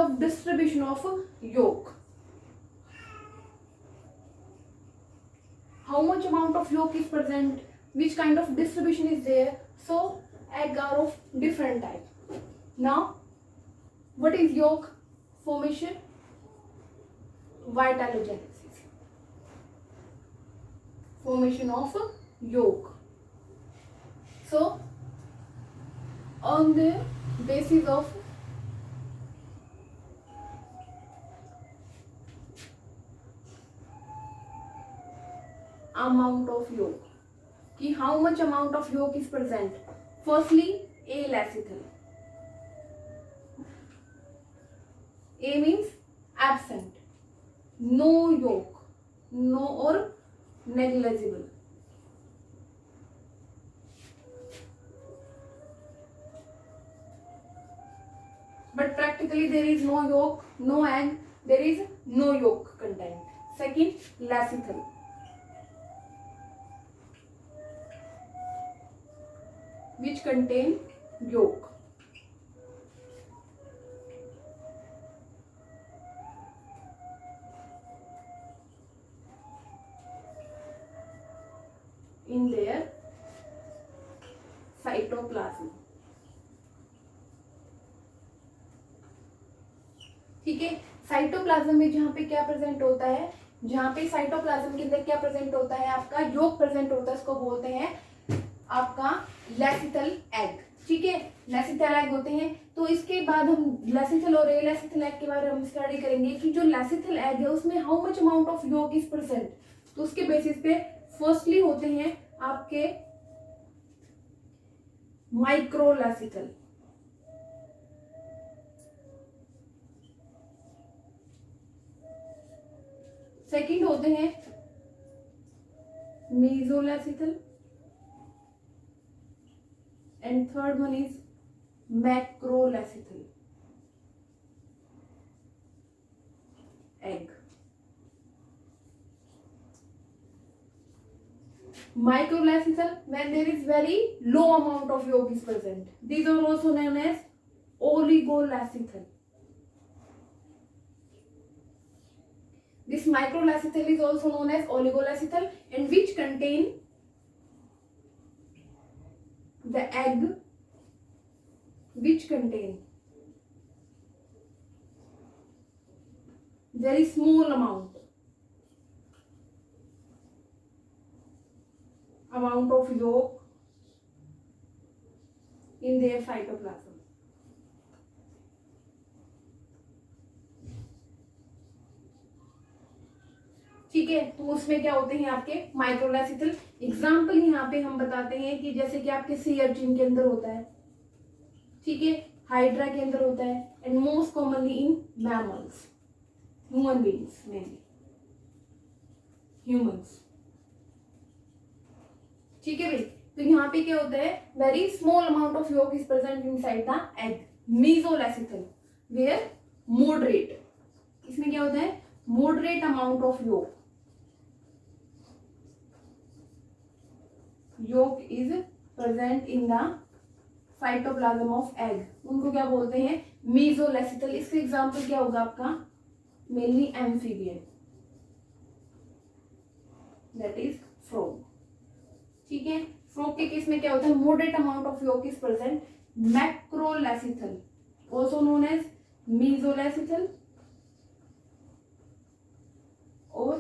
of distribution of yolk. How much amount of yolk is present? Which kind of distribution is there? So egg are of different type. Now, what is yolk formation? Vitellogenesis. Formation of yolk. So, on the basis of amount of yolk, कि how much amount of yolk is present. Firstly, alacethyl. A means absent, no yolk, no or negligible. But practically there is no yolk, no egg, there is no yolk content. Second, lacethyl. Which contain yolk. In their cytoplasm. ठीक है, cytoplasm में जहाँ पे क्या present होता है, जहाँ पे साइटोप्लाज्म के अंदर क्या प्रेजेंट होता है, आपका यॉक प्रेजेंट होता है, इसको बोलते हैं आपका लैसिथल एग. ठीक है, लैसिथल एग होते हैं. तो इसके बाद हम लैसिथल और एलैसिथल एग के बारे में स्टडी करेंगे कि जो लैसिथल एग है उसमें how much amount of York is present. तो उसके बेसिस पे फर्स्टली होते हैं आपके माइक्रोलैसिथल. सेकंड होते हैं mesolecithal and third one is macrolecithal egg. Microlacithal, when there is very low amount of yolk is present. These are also known as oligolacithal. This microlacithal is also known as oligolacithal, and which contain the egg, which contain very small amount of yolk in their cytoplasm. ठीक है, तो उसमें क्या होते हैं आपके माइक्रोलैसिथल. Example यहाँ पे हम बताते हैं कि जैसे कि आपके सी अर्चिन के अंदर होता है, ठीक है, हाइड्रा के अंदर होता है, and most commonly in mammals, human beings, mainly humans. ठीक है भाई, तो यहाँ पे क्या होता है, very small amount of yolk is present inside the egg. Mesolecithal where moderate, इसमें क्या होता है, moderate amount of yolk is present in the cytoplasm of egg. उनको क्या बोलते हैं, मेसोलैसिथल. इसका एग्जाम्पल क्या होगा आपका, mainly amphibian, that is frog. ठीक है, फ्रॉग के केस में क्या होता है, moderate amount of yolk is present. मैक्रोलैसिथल also known as मेसोलैसिथल or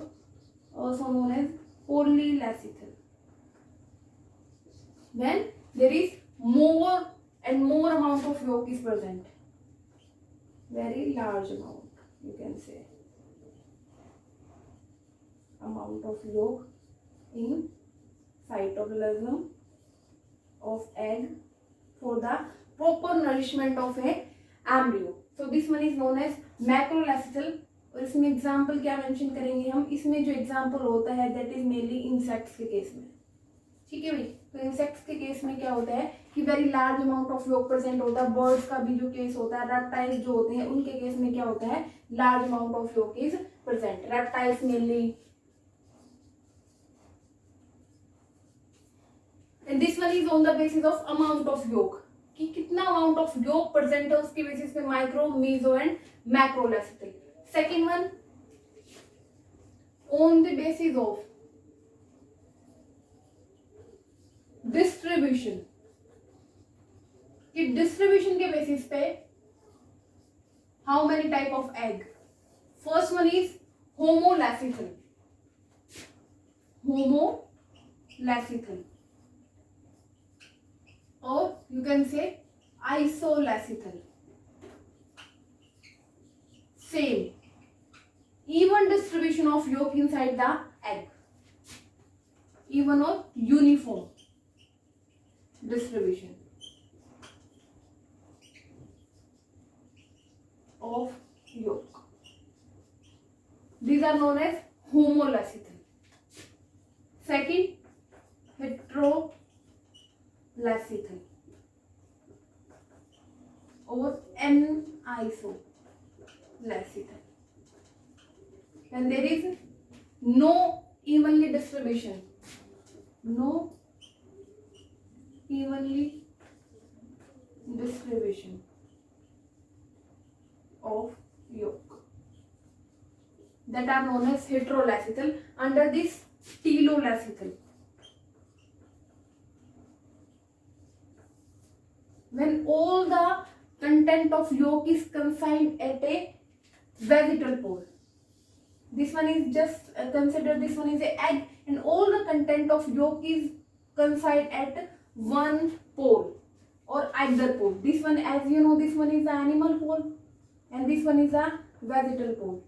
also known as polylacithal. When there is more and more amount of yolk is present, very large amount, you can say, amount of yolk in cytoplasm of egg for the proper nourishment of a embryo. So this one is known as macrolacithal. और इसमें example क्या mention करेंगे हम, इसमें जो example होता है that is mainly insects के केस में. ठीक है भाई, तो इंसेक्ट्स के केस में क्या होता है कि very large amount of yolk present होता है. बर्ड्स का भी जो केस होता है, रेप्टाइल्स जो होते हैं उनके केस में क्या होता है, large amount of yolk is present. Reptiles mainly, and this one is on the basis of amount of yolk. कि कितना अमाउंट ऑफ योग प्रेजेंट है उसके बेसिस पे micro, meso and macrolecithal. Second one, on the basis of distribution, कि distribution के basis पे how many type of egg. First one is homolecithal, homolecithal, or you can say isolacithal. Same, even distribution of yolk inside the egg, even or uniform distribution of yolk. These are known as homolacithal. Second, heterolacithal or anisolacythal. When there is no evenly distribution, no evenly distribution of yolk, that are known as heterolacithal. Under this, telolacithal. When all the content of yolk is consigned at a vegetal pole. This one is just consider this one is a egg, and all the content of yolk is consigned at one pole or either pole. This one, as you know, this one is the animal pole and this one is a vegetal pole.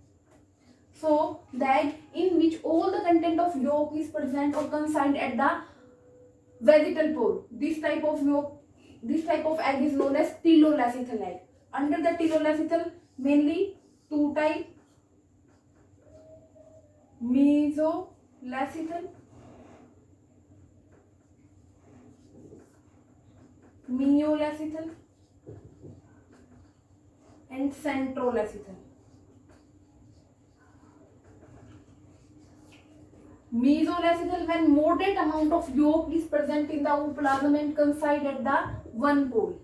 So the egg in which all the content of yolk is present or consigned at the vegetal pole, this type of yolk, this type of egg is known as telolacithal egg. Under the telolacithal, mainly two types, mesolacythal, meolacythal and centrolacythal. Mesolacythal, when moderate amount of yolk is present in the ooplasm and consigned at the one pole,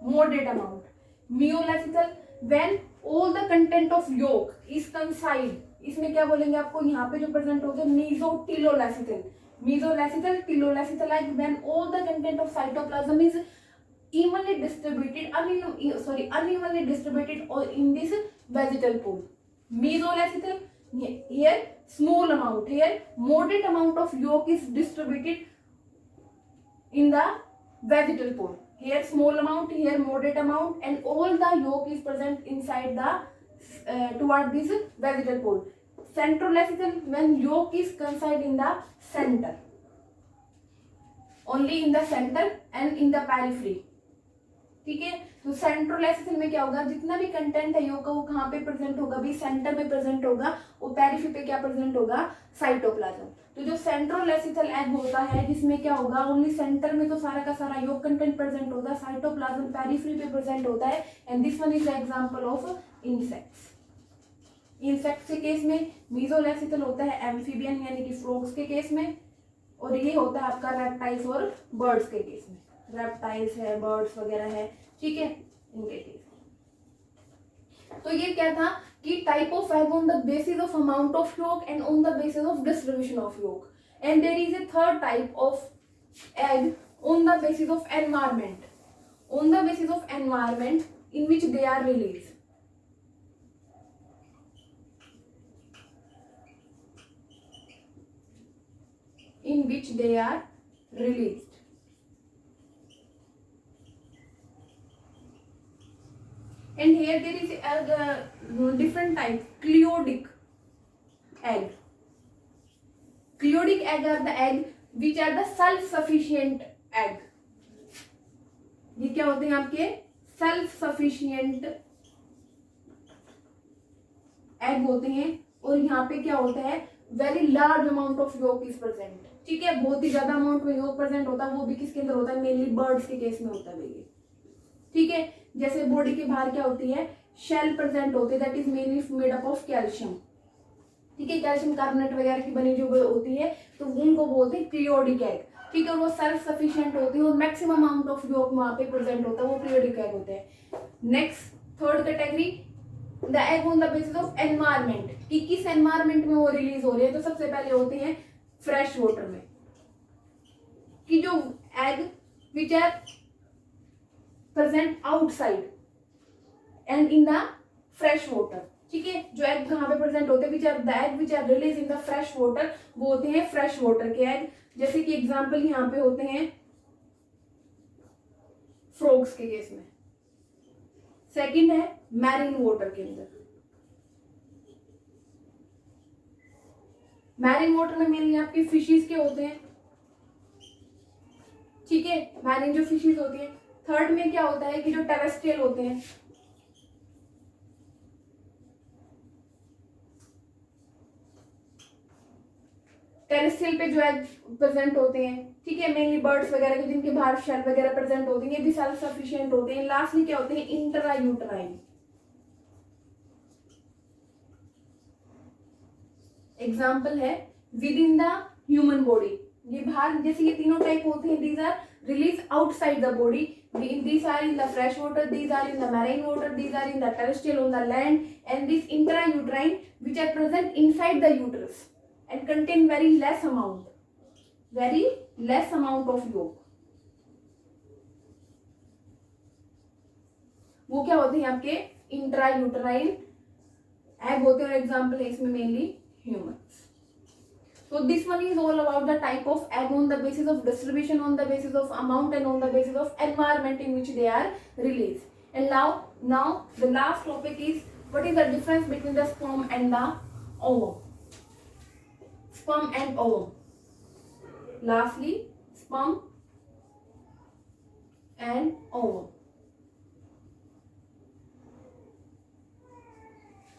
moderate amount. Meolacythal, when all the content of yolk is consigned, इसमें क्या बोलेंगे आपको, यहाँ पे जो present होते हैं mesotelolacithal. Mesolacythal, telolacithal egg, when all the content of cytoplasm is evenly distributed, unevenly distributed or in this vegetal pole. Mesolacythal, here small amount, here moderate amount of yolk is distributed in the vegetal pole. Here small amount, here moderate amount, and all the yolk is present inside the toward this vegetal pole. Centrolacythal, when yolk is consigned in the center, only in the center and in the periphery. ठीक है, तो सेंट्रोलैसिथल में क्या होगा, जितना भी content है योग का वो कहाँ पे प्रेजेंट होगा, भी सेंटर में प्रेजेंट होगा, वो पेरिफेरी पे क्या प्रेजेंट होगा, साइटोप्लाज्म. तो जो सेंट्रोलैसिथल एग होता है जिसमें क्या होगा, ओनली सेंटर में तो सारा का सारा योग कंटेंट प्रेजेंट होगा, साइटोप्लाज्म पेरिफेरी पे प्रेजेंट होता है. And this one is the example of insects. Insects के केस में मेसोलैसिथल होता है एम्फीबियन यानी कि फ्रॉग्स के केस में, और ये होता है आपका रेप्टाइल्स और बर्ड्स के केस में. रेप्टाइल्स है, बर्ड्स वगैरह है, ठीक है, इनके केस. तो ये क्या था कि type of egg on the basis of amount of yolk and on the basis of distribution of yolk. And there is a third type of egg on the basis of environment, on the basis of environment in which they are release. in which they are released. And here there is a different type, cleodic egg. Cleodic egg are the egg which are the self-sufficient egg. ये क्या होते हैं आपके self-sufficient egg होते हैं, और यहाँ पे क्या होता है, very large amount of yolk is present. ठीक है, बहुत ही ज्यादा अमाउंट में yolk प्रेजेंट होता है, वो भी किसके अंदर होता है, मेनली बर्ड्स के केस में होता है ये. ठीक है, जैसे बॉडी के बाहर क्या होती है, शेल प्रेजेंट होती है, that is mainly made up of calcium. ठीक है, कैल्शियम कार्बोनेट वगैरह की बनी जो होती है, तो उनको बोलते हैं क्लियोडिक एग. ठीक है, और वो सेल्फ सफिशिएंट होते हैं और मैक्सिमम अमाउंट ऑफ योग वहां पे प्रेजेंट होता है, वो पीरियोडिक एग होते हैं। Next third category, the egg on the basis of environment, कि किस एनवायरमेंट में वो रिलीज हो रहे हैं। तो सबसे पहले होते हैं फ्रेश वाटर में, कि जो egg which are present outside and in the fresh water, ठीक है, जो एग कहाँ पे प्रेजेंट होते हैं, which are the egg which are release in the fresh water, वो होते हैं फ्रेश वाटर के एग। जैसे कि एग्जांपल यहाँ पे होते हैं फ्रॉग्स के केस में। सेकंड है मैरीन वाटर के अंदर, मैरीन वाटर में मेनली आपकी फिशेस के होते हैं, ठीक है, मैरीन जो फिशेस होती है। थर्ड में क्या होता है कि जो टेरेस्ट्रियल होते हैं, टेरेस्ट्रियल पे जो एग प्रेजेंट होते हैं, ठीक है, मेनली बर्ड्स वगैरह के जिनके बाहर शेल वगैरह प्रेजेंट होते हैं, ये भी सेल्फ सफिशिएंट होते हैं। लास्टली क्या होते हैं, इंट्रा यूट्राइन। एग्जाम्पल है within the human body, ये बाहर, जैसे ये तीनों टाइप होते हैं, these are release outside the body, these are in the fresh water, these are in the marine water, these are in the terrestrial on the land, and this intrauterine which are present inside the uterus and contain very less amount of yolk। वो क्या होते हैं आपके intrauterine egg होते हैं, और example है इसमें mainly humans. So this one is all about the type of egg on the basis of distribution, on the basis of amount, and on the basis of environment in which they are released. And now the last topic is what is the difference between the sperm and the ovum. Sperm and ovum. Lastly, sperm and ovum.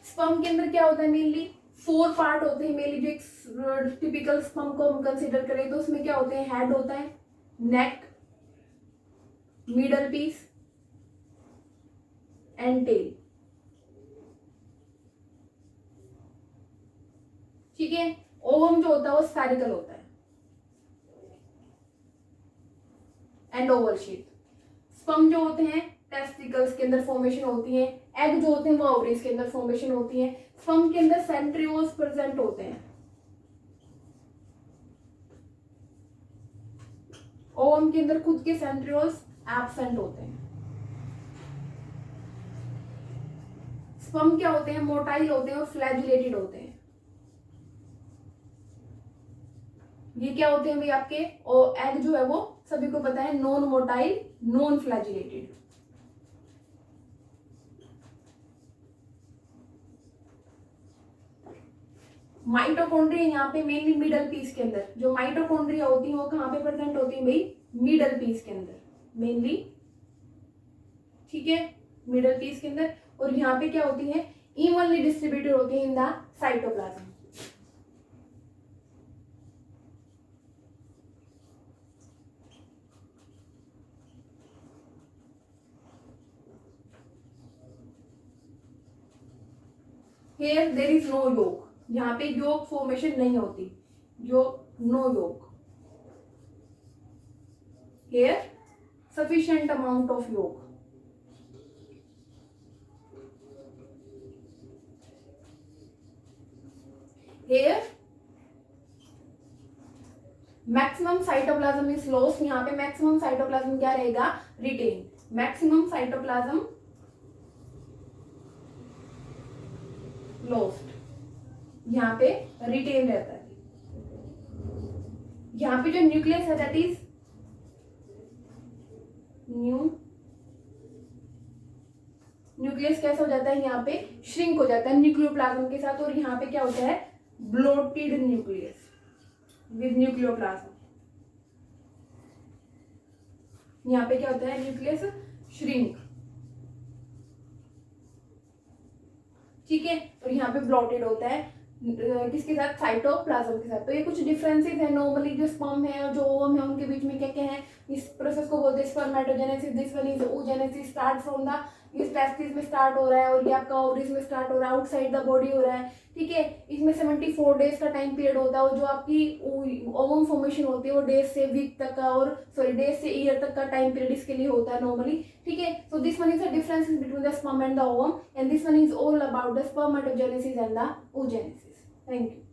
Sperm के अंदर क्या होता है, mainly 4 part होते हैं mainly. जो एक typical sperm को हम कंसीडर करें तो उसमें क्या होते हैं, हेड होता है, नेक, मिडल पीस एंड टेल, ठीक है। ओवम जो होता है वो स्फेरिकल होता है एंड ओवल शेप। स्पर्म जो होते हैं टेस्टिकल्स के अंदर फॉर्मेशन होती है, एग जो होते हैं वो ओवरीज के अंदर फॉर्मेशन होती है। स्पर्म के अंदर सेंट्रियोल्स प्रेजेंट होते हैं, ओवम के अंदर खुद के सेंट्रियोल्स एब्सेंट होते हैं। स्पर्म क्या होते हैं, मोटाइल होते हैं और फ्लैजिलेटेड होते हैं। ये क्या होते हैं भाई आपके, और एग जो है वो सभी को पता है non motile non flagellated. Mitochondria यहाँ पे मेनली मिडल पीस के अंदर, जो माइटोकॉन्ड्रिया होती है वो कहाँ पे प्रेजेंट होती है भाई, मिडल पीस के अंदर मेनली, ठीक है, मिडल पीस के अंदर। और यहाँ पे क्या होती है, इवनली डिस्ट्रीब्यूटेड होती है in the cytoplasm. Here there is no yolk, यहाँ पे yolk फॉर्मेशन नहीं होती, no yolk। Here sufficient amount of yolk। Here maximum cytoplasm is lost, यहाँ पे मैक्सिमम साइटोप्लाज्म क्या रहेगा, रिटेन। मैक्सिमम साइटोप्लाज्म लॉस्ट, यहाँ पे रिटेन रहता है। यहाँ पे जो न्यूक्लियस है दैट इज न्यूक्लियस कैसा हो जाता है, यहाँ पे श्रिंक हो जाता है न्यूक्लियोप्लाज्म के साथ, और यहाँ पे क्या होता है, ब्लोटेड न्यूक्लियस विद न्यूक्लियोप्लाज्म। यहाँ पे क्या होता है, न्यूक्लियस श्रिंक, ठीक है, और यहाँ पे ब्लॉटेड होता है किसके साथ, साइटोप्लाज्म के साथ। तो ये कुछ डिफरेंसेस है। नॉर्मली जो स्पर्म है और जो ओवम है उनके बीच में क्या क्या है, इस प्रोसेस को call this spermatogenesis, this one is oogenesis, start from the, ये टेस्टिस में स्टार्ट हो रहा है और ये आपका ओवरीज में स्टार्ट हो रहा है, आउटसाइड द बॉडी हो रहा है, ठीक है। इसमें 74 डेज का टाइम पीरियड होता है और जो आपकी ओवम फॉर्मेशन होती है वो डेज से वीक तक का और सॉरी डेज से ईयर तक का टाइम पीरियड इसके लिए होता है नॉर्मली, ठीक है। So this one is the difference between the sperm and the ovum and this one is all about the spermatogenesis and the oogenesis. Thank you.